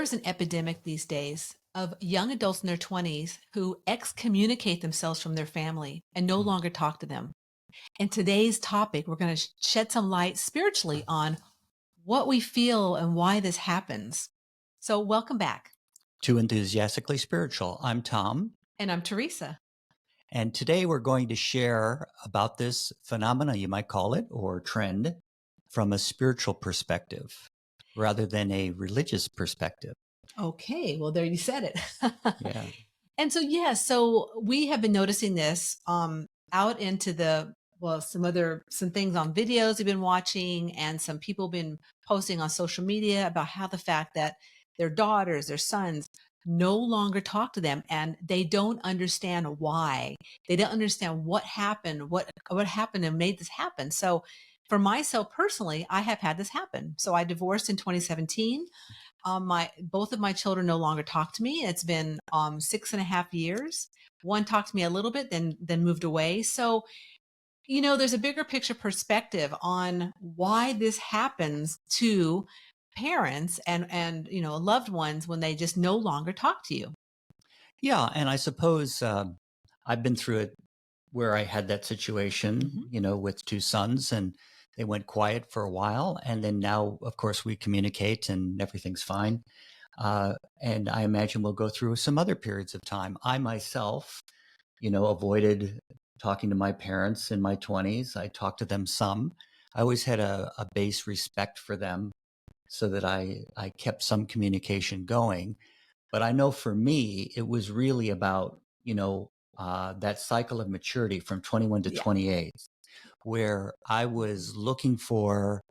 There's an epidemic these days of young adults in their 20s who excommunicate themselves from their family and no Mm. longer talk to them. In today's topic, we're going to shed some light spiritually on what we feel and why this happens. So, welcome back. Too Enthusiastically Spiritual. I'm Tom, And I'm Teresa. and today we're going to share about this phenomena, you might call it, or trend, from a spiritual perspective rather than a religious perspective. Okay, well, there you said it. Yeah. And so, so we have been noticing this out into some things on videos we've been watching, and some people been posting on social media about how the fact that their daughters, their sons, no longer talk to them, and they don't understand why. They don't understand what happened, what happened and made this happen. So, for myself personally, I have had this happen. So I divorced in 2017. My both of my children no longer talk to me. It's been 6.5 years. One talked to me a little bit, then moved away. So, there's a bigger picture perspective on why this happens to parents and loved ones when they just no longer talk to you. Yeah. And I suppose I've been through it where I had that situation, Mhm. with two sons, and they went quiet for a while. And then now, of course, we communicate and everything's fine. And I imagine we'll go through some other periods of time. I myself, avoided talking to my parents in my 20s. I talked to them some. I always had a base respect for them so that I kept some communication going. But I know for me, it was really about, that cycle of maturity from 21 to Yeah. 28, where I was looking for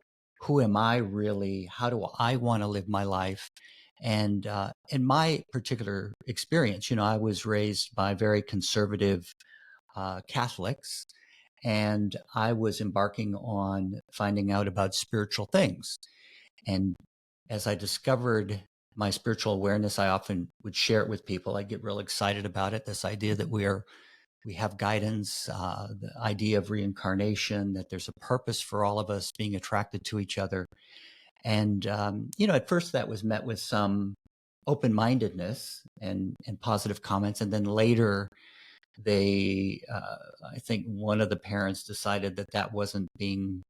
who am I really? How do I want to live my life? And in my particular experience, I was raised by very conservative Catholics, and I was embarking on finding out about spiritual things. And as I discovered my spiritual awareness, I often would share it with people. I get real excited about it. This idea that Mhm. we have guidance, the idea of reincarnation, that there's a purpose for all of us being attracted to each other. And at first that was met with some open-mindedness and positive comments, and then later I think one of the parents decided that that wasn't being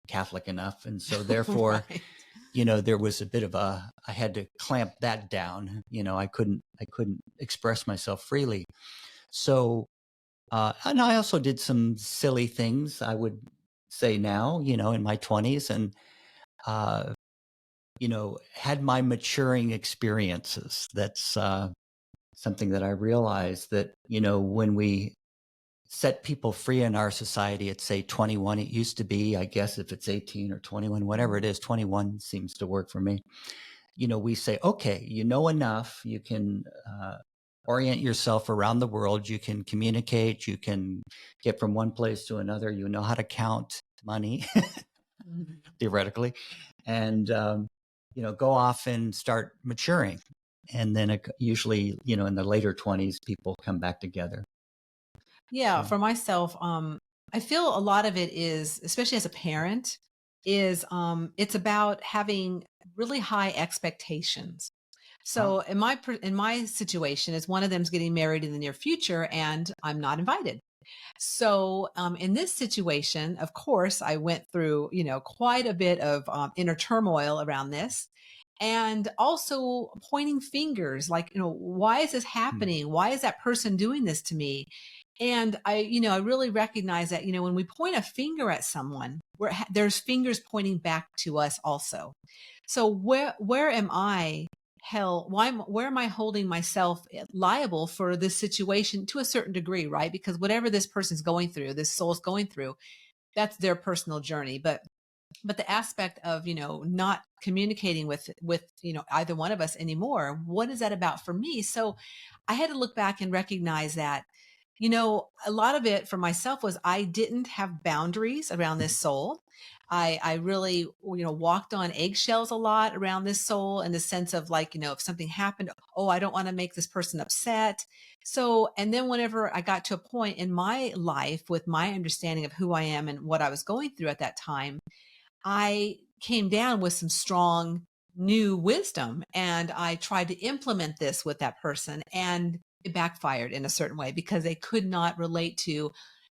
Catholic enough, and so therefore, Right. there was a bit of I had to clamp that down. I couldn't express myself freely. So, and I also did some silly things, I would say now, in my 20s, and uh, had my maturing experiences. That's something that I realized that, when we set people free in our society at, say, 21, it used to be, I guess, if it's 18 or 21, whatever it Mhm. is, 21 seems to work for me. We say, okay, you know enough. You can orient yourself around the world. You can communicate. You can get from one place to another. You know how to count money, Mhm. theoretically, and go off and start maturing. And then usually, in the later 20s, people come back together. Yeah, So, for myself, I feel a lot of it is, especially as a parent, is it's about having really high expectations. So ah, in my situation, is one of them's getting married in the near future, and I'm not invited. So in this situation, of course, I went through quite a bit of inner turmoil around this, and also pointing fingers, like why is this hmm, happening? Why is that person doing this to me? And I really recognize that, when we point a finger at someone, there's fingers pointing back to us also. So where am I held? Where am I holding myself liable for this situation to a certain degree, right? Because whatever this person's going through, this soul's going through, that's their personal journey. But the aspect of not communicating with either one of us anymore, what is that about for me? So I had to look back and recognize that a lot of it for myself was I didn't have boundaries around this soul. I really, walked on eggshells a lot around this soul, in the sense of, like, if something happened, oh, I don't want to make this person upset. So, and then whenever I got to a point in my life with my understanding of who I am and what I was going through at that time, I came down with some strong new wisdom, and I tried to implement this with that person, and it backfired in a certain way because they could not relate to,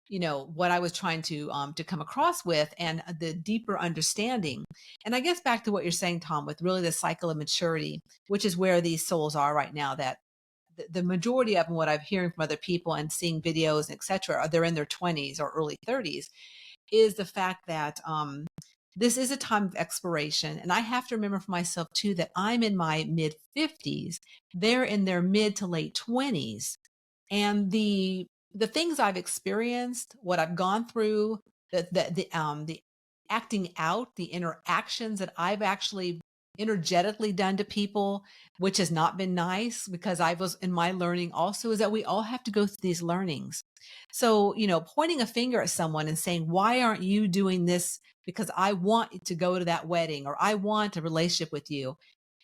what I was trying to come across with, and the deeper understanding. And I guess back to what you're saying, Tom, with really the cycle of maturity, which is where these souls are right now, that the majority of them, what I'm hearing from other people and seeing videos, et cetera, are they're in their 20s or early 30s, is the fact that this is a time of exploration. And I have to remember for myself too that I'm in my mid 50s, they're in their mid to late 20s. And the things I've experienced, what I've gone through, the acting out, the interactions that I've actually energetically done to people, which has not been nice, because I was in my learning also, is that we all have to go through these learnings. So, pointing a finger at someone and saying, why aren't you doing this? Because I want to go to that wedding, or I want a relationship with you,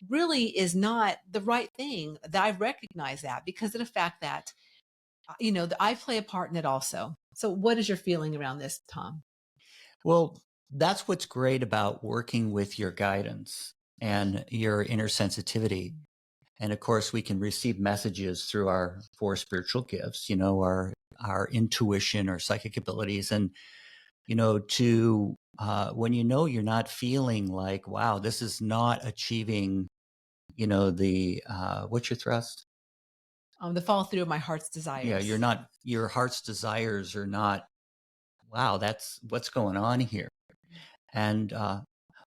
really is not the right thing. That I recognize that because of the fact that, that I play a part in it also. So what is your feeling around this, Tom? Well, that's what's great about working with your guidance and your inner sensitivity. And of course, we can receive messages through our four spiritual gifts, our intuition or psychic abilities. And, to when you're not feeling like, wow, this is not achieving, the what's your thrust? The follow through of my heart's Yeah, desires. your heart's desires are not, wow, that's what's going on here. And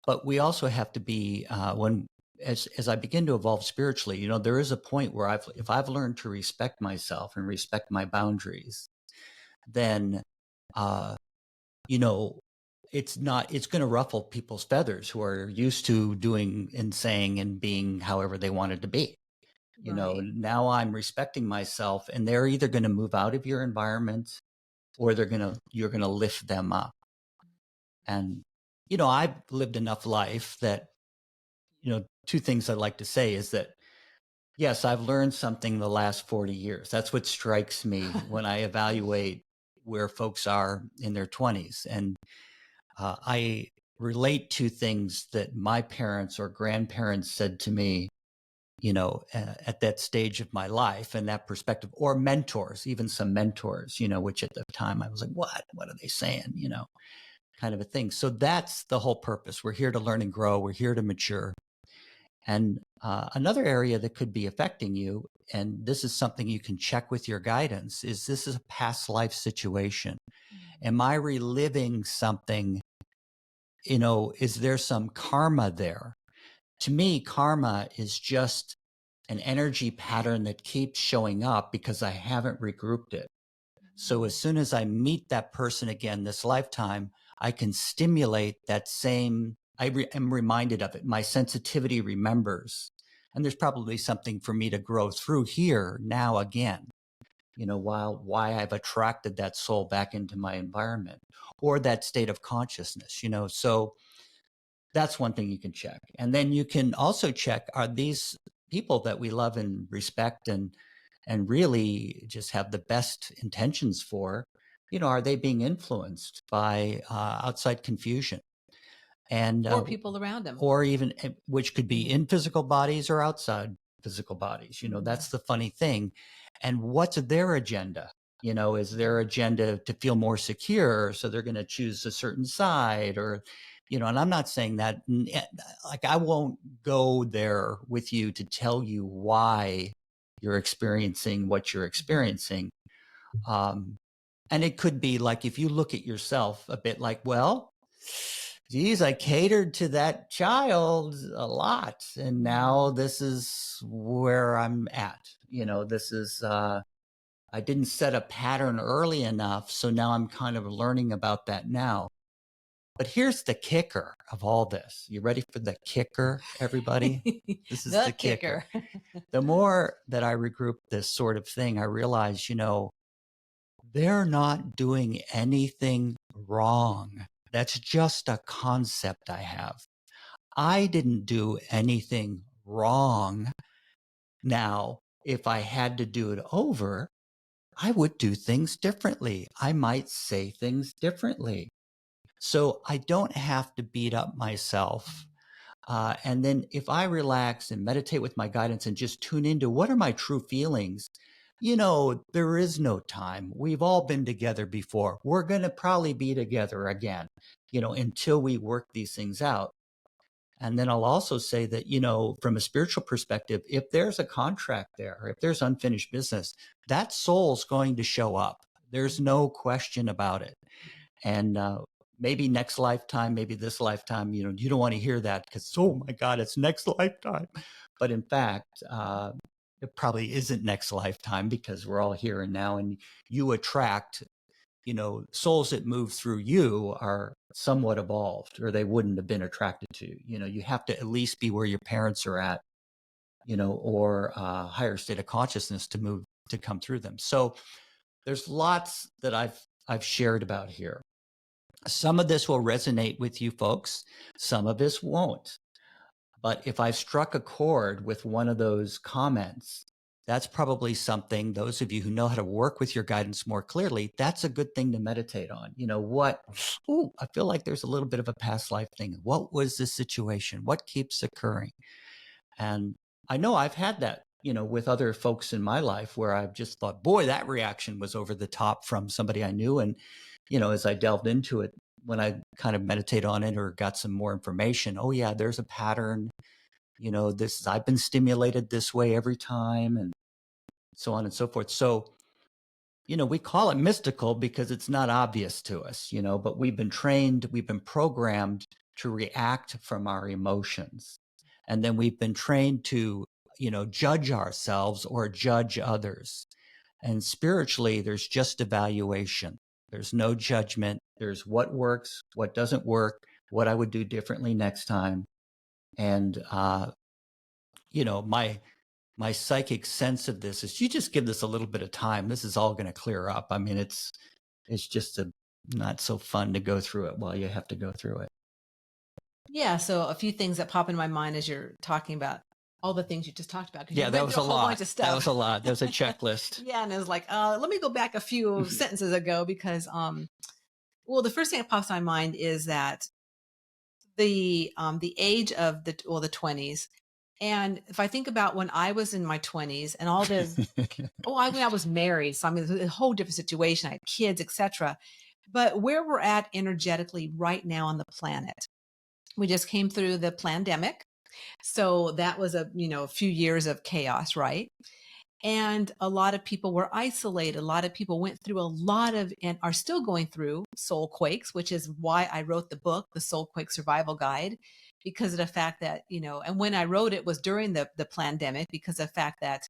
but we also have to be when as I begin to evolve spiritually, there is a point where if I've learned to respect myself and respect my boundaries, then uh, you know it's going to ruffle people's feathers who are used to doing and saying and being however they wanted to be. Right. Now I'm respecting myself, and they're either going to move out of your environment or you're going to lift them up. And I've lived enough life that two things I'd like to say is that, yes, I've learned something the last 40 years. That's what strikes me when I evaluate where folks are in their 20s. And I relate to things that my parents or grandparents said to me, at that stage of my life and that perspective, or mentors, even some mentors, which at the time I was like, what are they saying? Kind of a thing. So that's the whole purpose. We're here to learn and grow. We're here to mature. And another area that could be affecting you, and this is something you can check with your guidance, is this is a past life situation. Am I reliving something? Is there some karma there? To me, karma is just an energy pattern that keeps showing up because I haven't regrouped it. So as soon as I meet that person again this lifetime, I can stimulate that same, am reminded of it. My sensitivity remembers. And there's probably something for me to grow through here now again, why I've attracted that soul back into my environment or that state of consciousness, So that's one thing you can check. And then you can also check, are these people that we love and respect and really just have the best intentions for, are they being influenced by outside confusion? And Or people around them. or even which could be in physical bodies or outside physical bodies. That's the funny thing. And what's their agenda? Is their agenda to feel more secure, so they're going to choose a certain side, or and I'm not saying that, like, I won't go there with you to tell you why you're experiencing what you're experiencing. And it could be like, if you look at yourself a bit like, well, geez, I catered to that child a lot, and now this is where I'm at. This is, I didn't set a pattern early enough, so now I'm kind of learning about that now. But here's the kicker of all this. You ready for the kicker, everybody? This is The the kicker. kicker. The more that I regroup this sort of thing, I realize, they're not doing anything wrong. That's just a concept I have. I didn't do anything wrong. Now, if I had to do it over, I would do things differently. I might say things differently. So I don't have to beat up myself And then if I relax and meditate with my guidance and just tune into what are my true feelings, there is no time. We've all been together before. We're going to probably be together again, until we work these things out. And then I'll also say that, from a spiritual perspective, if there's a contract there, if there's unfinished business, that soul's going to show up. There's no question about it. And maybe next lifetime, maybe this lifetime, you don't want to hear that because, oh my God, it's next lifetime. But in fact, it probably isn't next lifetime because we're all here and now, and you attract, souls that move through you are somewhat evolved, or they wouldn't have been attracted to you. You have to at least be where your parents are at, or a higher state of consciousness to come through them. So there's lots that I've shared about here. Some of this will resonate with you folks. Some of this won't. But if I've struck a chord with one of those comments, that's probably something, those of you who know how to work with your guidance more clearly, that's a good thing to meditate on. I feel like there's a little bit of a past life thing. What was the situation? What keeps occurring? And I know I've had that, with other folks in my life where I've just thought, boy, that reaction was over the top from somebody I knew. And, as I delved into it, when I kind of meditate on it or got some more information, oh yeah, there's a pattern, I've been stimulated this way every time, and so on and so forth. So, we call it mystical because it's not obvious to us, but we've been trained, we've been programmed to react from our emotions. And then we've been trained to, judge ourselves or judge others. And spiritually, there's just evaluation. There's no judgment. There's what works, what doesn't work, what I would do differently next time. And, my psychic sense of this is you just give this a little bit of time. This is all going to clear up. I mean, it's just not so fun to go through it while you have to go through it. Yeah. So a few things that pop in my mind as you're talking about all the things you just talked about. Yeah, that was a lot. That was a lot. That was a checklist. Yeah. And it was like, let me go back a few sentences ago because, the first thing that pops in my mind is that the age of the 20s. And if I think about when I was in my 20s and all this, I was married. So I mean, it's a whole different situation. I had kids, etc. But where we're at energetically right now on the planet, we just came through the pandemic. So that was a few years of chaos, right? And a lot of people were isolated. A lot of people went through a lot of and are still going through soul quakes, which is why I wrote the book, The Soul Quake Survival Guide, because of the fact that, and when I wrote it was during the pandemic, because of the fact that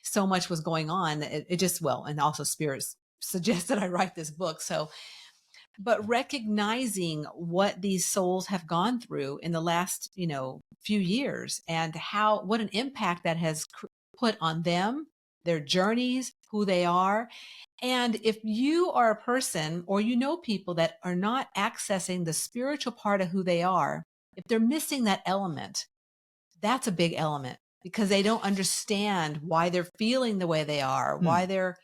so much was going on. It just, and also spirits suggested I write this book. So, but recognizing what these souls have gone through in the last, few years and what an impact that has put on them, their journeys, who they are. And if you are a person or people that are not accessing the spiritual part of who they are, if they're missing that element, that's a big element because they don't understand why they're feeling the way they are, why they're,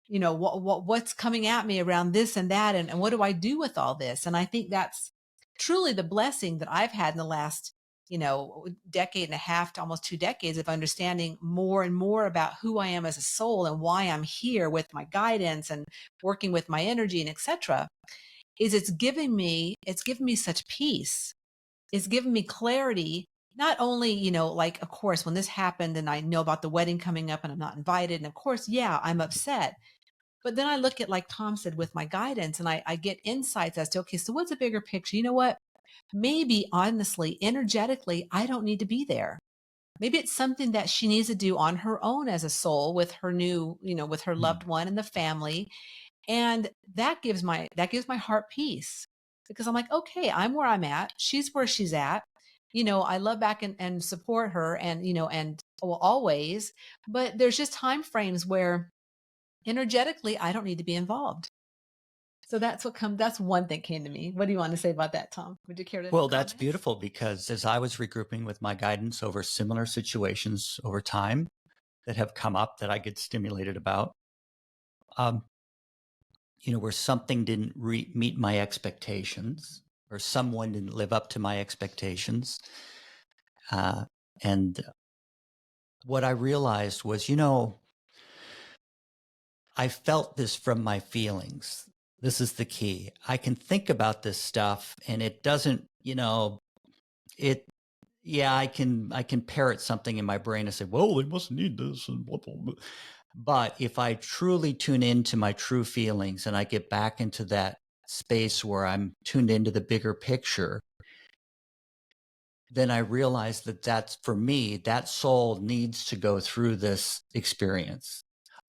what's coming at me around this and that. And what do I do with all this? And I think that's truly the blessing that I've had in the last, decade and a half to almost 2 decades of understanding more and more about who I am as a soul and why I'm here with my guidance and working with my energy and etc. is it's given me such peace. It's given me clarity. Not only, of course, when this happened and I know about the wedding coming up and I'm not invited. And of course, yeah, I'm upset. But then I look at, like Tom said, with my guidance and I get insights as to, okay, so what's a bigger picture? You know what? Maybe honestly, energetically, I don't need to be there. Maybe it's something that she needs to do on her own as a soul with her new, with her loved one and the family. And that gives my heart peace because I'm like, okay, I'm where I'm at. She's where she's at. I love back and support her and, and always, but there's just time frames where energetically, I don't need to be involved. So that's one thing came to me. What do you want to say about that, Tom? Would you care to? Well, that's beautiful because as I was regrouping with my guidance over similar situations over time that have come up that I get stimulated about, where something didn't meet my expectations or someone didn't live up to my expectations, And what I realized was, I felt this from my feelings. This is the key. I can think about this stuff and it doesn't, it, yeah, I can parrot something in my brain and say, well, they must need this and blah, blah, blah. But if I truly tune into my true feelings and I get back into that space where I'm tuned into the bigger picture, then I realize that that's for me, that soul needs to go through this experience.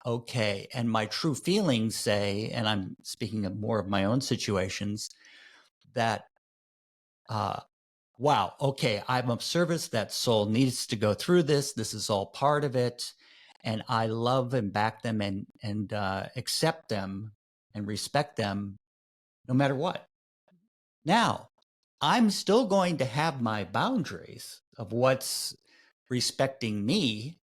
Okay. And my true feelings say, and I'm speaking of more of my own situations, that, wow, okay, I'm of service. That soul needs to go through this. This is all part of it. And I love and back them and accept them and respect them no matter what. Now, I'm still going to have my boundaries of what's respecting me,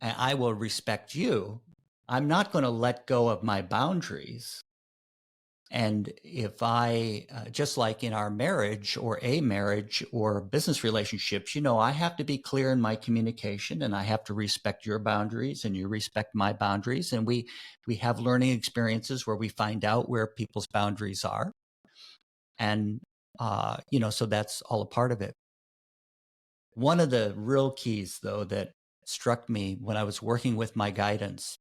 and I will respect you. I'm not going to let go of my boundaries. And if I, just like in our marriage or a marriage or business relationships, I have to be clear in my communication and I have to respect your boundaries and you respect my boundaries. And we have learning experiences where we find out where people's boundaries are. And, so that's all a part of it. One of the real keys, though, that struck me when I was working with my guidance,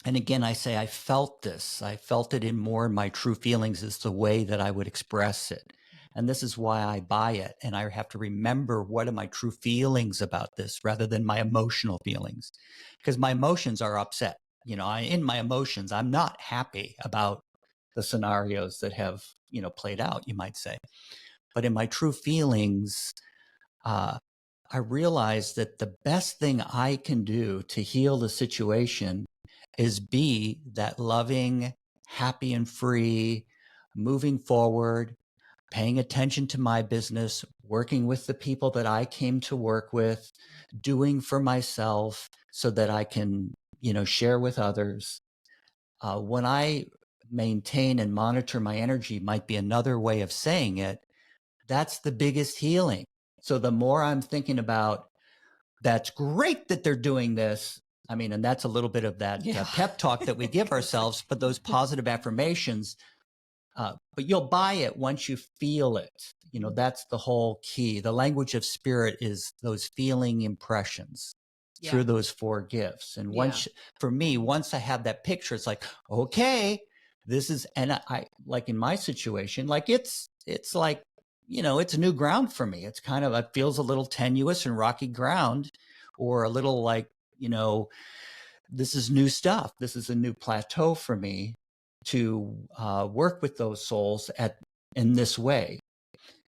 and again, I say I felt this. I felt it in more in my true feelings is the way that I would express it. And this is why I buy it. And I have to remember what are my true feelings about this rather than my emotional feelings. Because my emotions are upset. In my emotions, I'm not happy about the scenarios that have, played out, you might say. But in my true feelings, I realized that the best thing I can do to heal the situation is be that loving, happy and free, moving forward, paying attention to my business, working with the people that I came to work with, doing for myself so that I can, share with others. When I maintain and monitor my energy might be another way of saying it. That's the biggest healing. So the more I'm thinking about, that's great that they're doing this. I mean, and that's a little bit of that pep talk that we give ourselves, but those positive affirmations, but you'll buy it once you feel it. That's the whole key. The language of spirit is those feeling impressions through those 4 gifts. And for me, once I have that picture, it's like, okay, this is, and I like in my situation, like it's like, it's new ground for me. It's kind of, it feels a little tenuous and rocky ground, or a little like, this is new stuff. This is a new plateau for me to work with those souls in this way.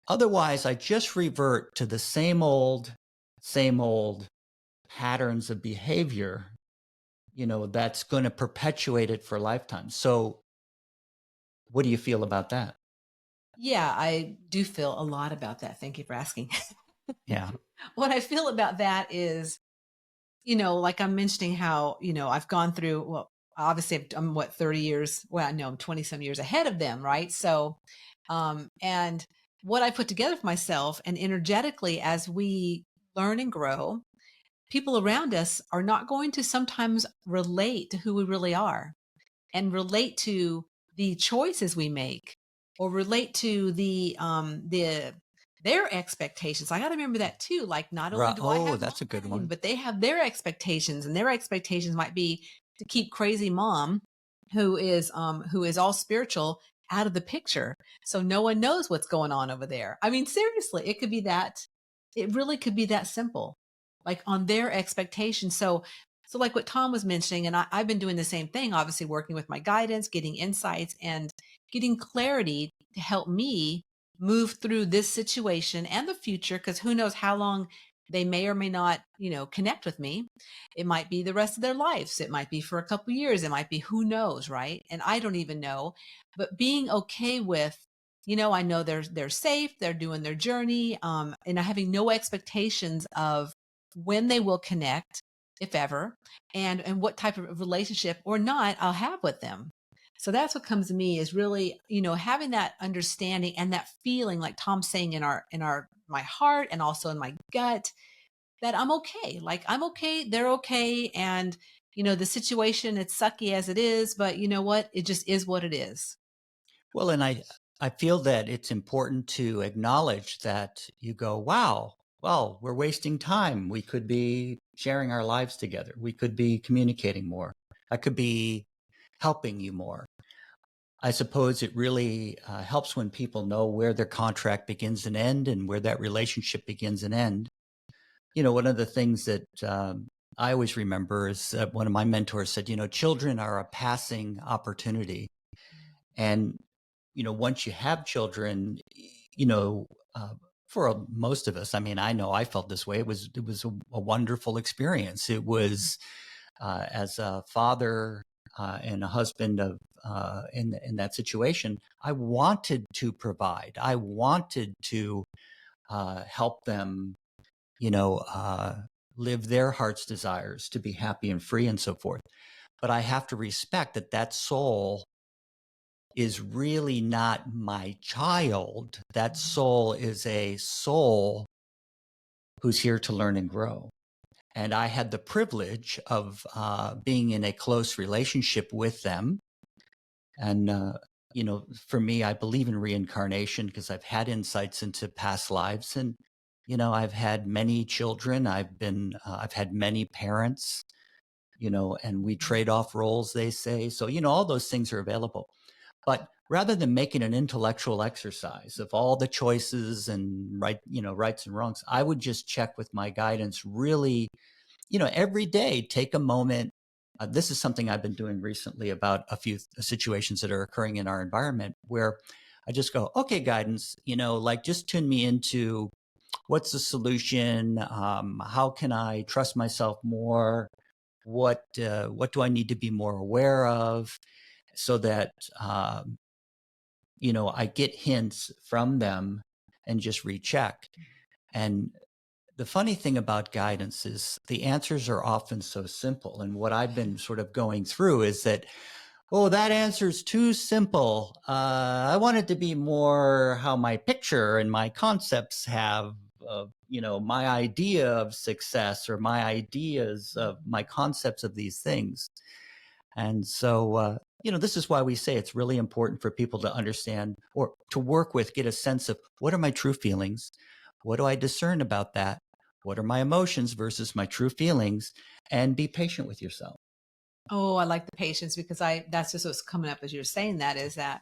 Otherwise, I just revert to the same old patterns of behavior, that's going to perpetuate it for lifetimes. So what do you feel about that? Yeah, I do feel a lot about that. Thank you for asking. Yeah. What I feel about that is, like I'm mentioning how, I've gone through, well, obviously I'm 30 years, well, no, I'm 20 some years ahead of them. Right. So, and what I put together for myself and energetically as we learn and grow, people around us are not going to sometimes relate to who we really are and relate to the choices we make or relate to their expectations. I got to remember that too. Like not only do I have that's a good mine, one. but they have their expectations, and their expectations might be to keep crazy mom who is all spiritual out of the picture. So no one knows what's going on over there. I mean, seriously, it really could be that simple, like on their expectations. So like what Tom was mentioning, and I've been doing the same thing, obviously working with my guidance, getting insights and getting clarity to help me move through this situation and the future, because who knows how long they may or may not, connect with me. It might be the rest of their lives. It might be for a couple years. It might be, who knows, right? And I don't even know. But being okay with, I know they're safe, they're doing their journey, and having no expectations of when they will connect, if ever, and what type of relationship or not I'll have with them. So that's what comes to me is really, having that understanding and that feeling, like Tom's saying, my heart and also in my gut, that I'm okay. Like I'm okay, they're okay. And, the situation, it's sucky as it is, but you know what? It just is what it is. Well, and I feel that it's important to acknowledge that you go, wow, well, we're wasting time. We could be sharing our lives together. We could be communicating more. I could be helping you more. I suppose it really helps when people know where their contract begins and end and where that relationship begins and end. One of the things that I always remember is one of my mentors said, children are a passing opportunity. And, once you have children, you know, uh, for most of us, I mean, I know I felt this way. It was a wonderful experience. It was as a father and a husband of in that situation, I wanted to provide. I wanted to help them, you know, uh, live their heart's desires to be happy and free and so forth. But I have to respect that that soul is really not my child. That soul is a soul who's here to learn and grow. And I had the privilege of being in a close relationship with them. And, for me, I believe in reincarnation because I've had insights into past lives. And, I've had many children. I've had many parents, and we trade off roles, they say. So, all those things are available. But rather than making an intellectual exercise of all the choices and rights and wrongs, I would just check with my guidance really, every day, take a moment. This is something I've been doing recently about a few situations that are occurring in our environment where I just go, okay, guidance, like just tune me into what's the solution? How can I trust myself more? What do I need to be more aware of so that, I get hints from them and just recheck. And the funny thing about guidance is the answers are often so simple. And what I've been sort of going through is that, oh, that answer's too simple. I want it to be more how my picture and my concepts have, my idea of success or my ideas of my concepts of these things. And so, this is why we say it's really important for people to understand or to work with, get a sense of what are my true feelings? What do I discern about that? What are my emotions versus my true feelings? And be patient with yourself. Oh, I like the patience because that's just what's coming up as you're saying that is that.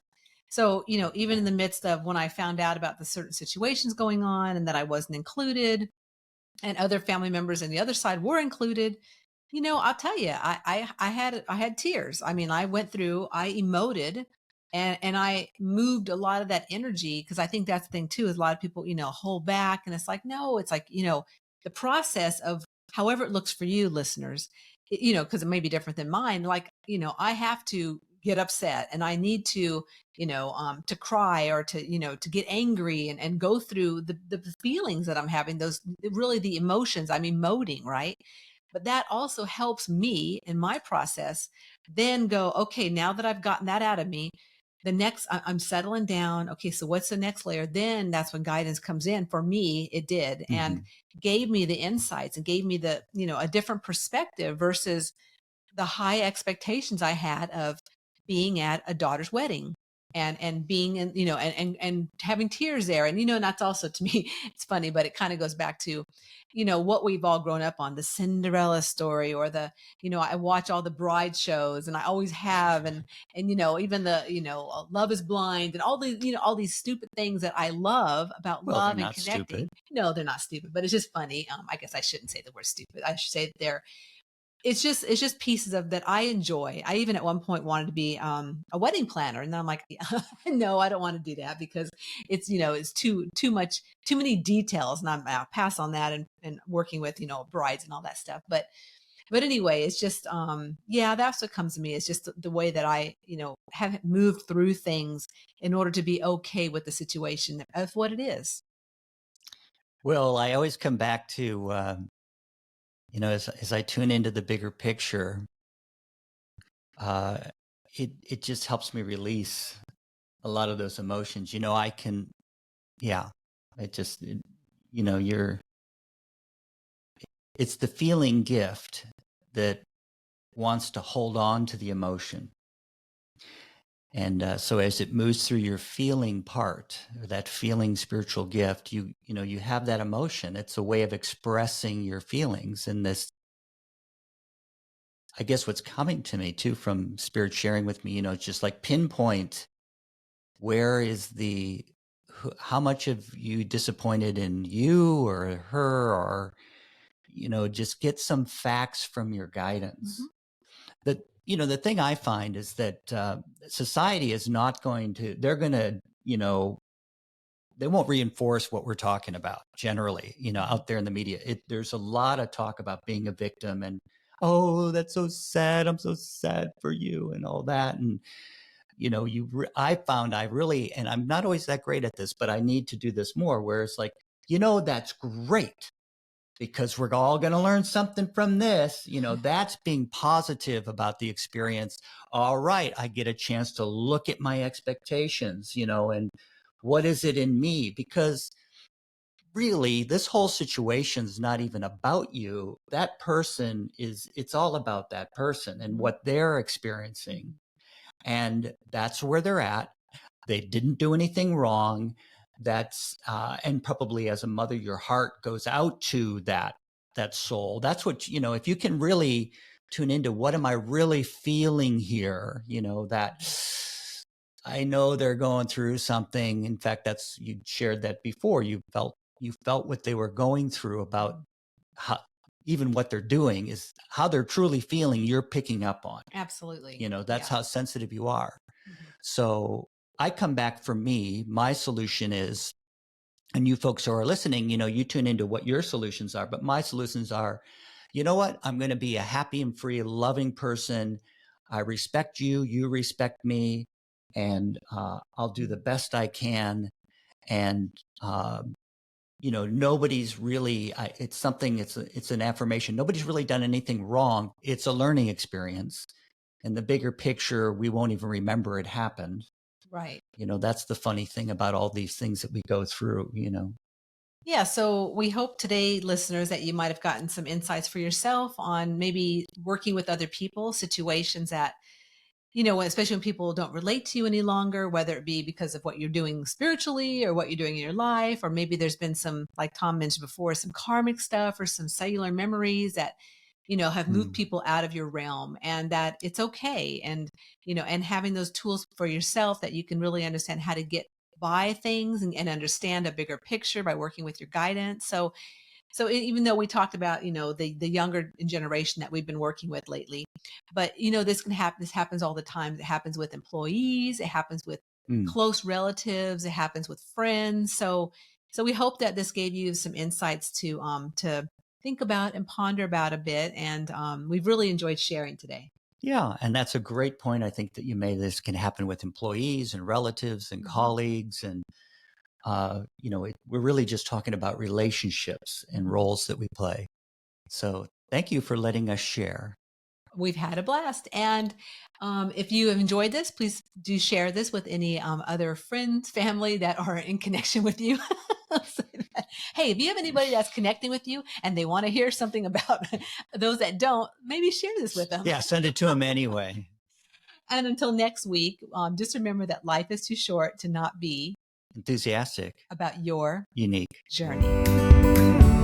So, even in the midst of when I found out about the certain situations going on and that I wasn't included and other family members on the other side were included, I'll tell you, I had tears. I mean, I emoted and I moved a lot of that energy because I think that's the thing too, is a lot of people, hold back and it's like, no, it's like, the process of however it looks for you listeners, because it may be different than mine. Like, I have to get upset and I need to cry or to get angry and go through the feelings that I'm having, those really the emotions I'm emoting, right? But that also helps me in my process then go, okay, now that I've gotten that out of me, the next I'm settling down. Okay, so what's the next layer? Then that's when guidance comes in. For me, it did and Mhm. gave me the insights and gave me a different perspective versus the high expectations I had of being at a daughter's wedding and being in, and having tears there. And, and that's also to me, it's funny, but it kind of goes back to, what we've all grown up on, the Cinderella story or I watch all the bride shows and I always have. And, even Love is Blind and all these stupid things that I love about Well, they're love and not connecting. stupid. No, they're not stupid, but it's just funny. I guess I shouldn't say the word stupid. I should say that they're it's just pieces of that I enjoy. I even at one point wanted to be a wedding planner, and then I'm like, no, I don't want to do that because it's too much, too many details, and I'll pass on that and working with brides and all that stuff. But anyway, it's just yeah, that's what comes to me. It's just the way that I have moved through things in order to be okay with the situation of what it is. Well, I always come back to, as I tune into the bigger picture, uh, it just helps me release a lot of those emotions. I can, yeah, it just, you're, it's the feeling gift that wants to hold on to the emotion. And so as it moves through your feeling part, or that feeling spiritual gift, you have that emotion. It's a way of expressing your feelings. And this, I guess what's coming to me too from Spirit sharing with me, it's just like pinpoint, where is how much have you disappointed in you or her, or, just get some facts from your guidance. The thing I find is that society is not going to, they're going to, they won't reinforce what we're talking about generally, out there in the media. There's a lot of talk about being a victim and, oh, that's so sad. I'm so sad for you and all that. And, I found I really, and I'm not always that great at this, but I need to do this more, where it's like, that's great, because we're all going to learn something from this. That's being positive about the experience. All right, I get a chance to look at my expectations, and what is it in me? Because really, this whole situation is not even about you. That person it's all about that person and what they're experiencing. And that's where they're at. They didn't do anything wrong. That's and probably as a mother, your heart goes out to that soul. That's what, if you can really tune into, what am I really feeling here? That I know they're going through something. In fact, you shared that before. You felt what they were going through, about how, even what they're doing is how they're truly feeling, you're picking up on. Absolutely. That's how sensitive you are. So I come back, for me, my solution is, and you folks who are listening, you tune into what your solutions are, but my solutions are, you know what? I'm going to be a happy and free, loving person. I respect you. You respect me. And I'll do the best I can. And, nobody's really, it's an affirmation. Nobody's really done anything wrong. It's a learning experience. And the bigger picture, we won't even remember it happened. Right. That's the funny thing about all these things that we go through, Yeah. So we hope today, listeners, that you might have gotten some insights for yourself on maybe working with other people, situations that, especially when people don't relate to you any longer, whether it be because of what you're doing spiritually or what you're doing in your life, or maybe there's been some, like Tom mentioned before, some karmic stuff or some cellular memories that, have moved people out of your realm, and that it's okay. And, and having those tools for yourself that you can really understand how to get by things and understand a bigger picture by working with your guidance. So even though we talked about, the younger generation that we've been working with lately, but, this can happen. This happens all the time. It happens with employees. It happens with close relatives. It happens with friends. So we hope that this gave you some insights to think about and ponder about a bit. And we've really enjoyed sharing today. Yeah. And that's a great point. I think that you made. This can happen with employees and relatives and colleagues. And, we're really just talking about relationships and roles that we play. So thank you for letting us share. We've had a blast. And if you have enjoyed this, please do share this with any other friends, family that are in connection with you. Hey, if you have anybody that's connecting with you and they want to hear something about those that don't, maybe share this with them. Yeah, send it to them anyway. And until next week, just remember that life is too short to not be enthusiastic about your unique journey.